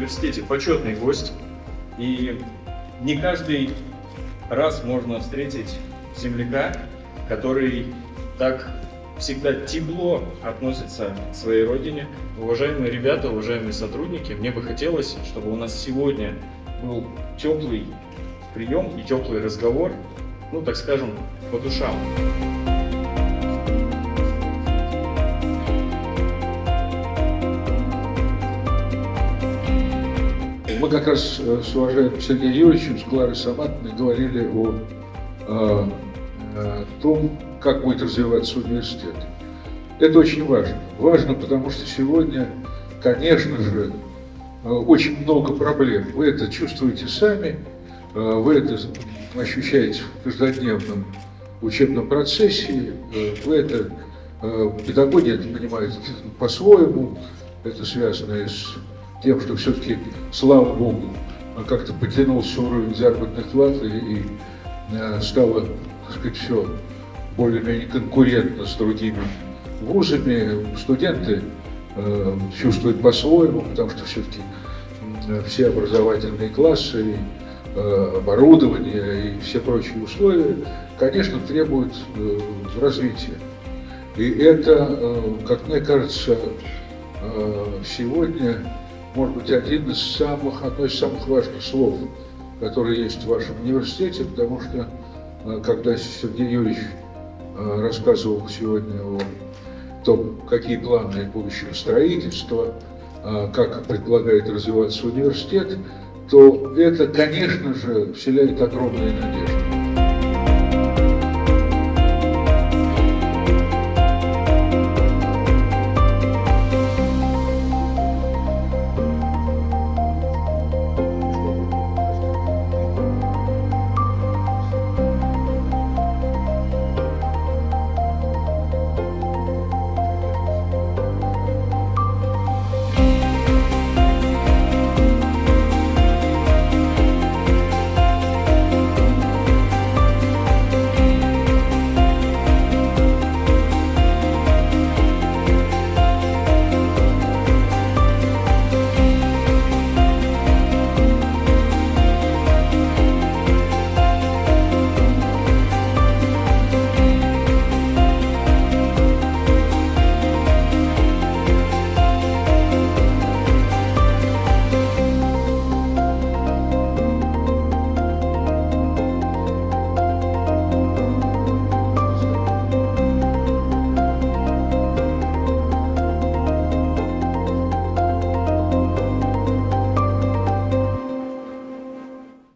университете почетный гость. И не каждый раз можно встретить земляка, который так всегда тепло относится к своей родине. Уважаемые ребята, уважаемые сотрудники, мне бы хотелось, чтобы у нас сегодня был теплый прием и теплый разговор, ну, так скажем, по душам. Мы как раз с уважаемым Сергеем Юрьевичем, с Кларой Саматовной говорили о том, как будет развиваться университет. Это очень важно. Важно, потому что сегодня, конечно же, очень много проблем. Вы это чувствуете сами, вы это ощущаете в каждодневном учебном процессе, вы это, педагоги это понимают по-своему, это связано и с тем, что все-таки, слава Богу, как-то потянулся уровень заработных плат и стало, так сказать, все более-менее конкурентно с другими вузами. Студенты чувствуют по-своему, потому что все-таки все образовательные классы, оборудование и все прочие условия, конечно, требуют развития. И это, как мне кажется, сегодня, может быть, одно из самых важных слов, которые есть в вашем университете, потому что, когда Сергей Юрьевич рассказывал сегодня о том, какие планы будущего строительства, как предполагает развиваться университет, то это, конечно же, вселяет огромные надежды.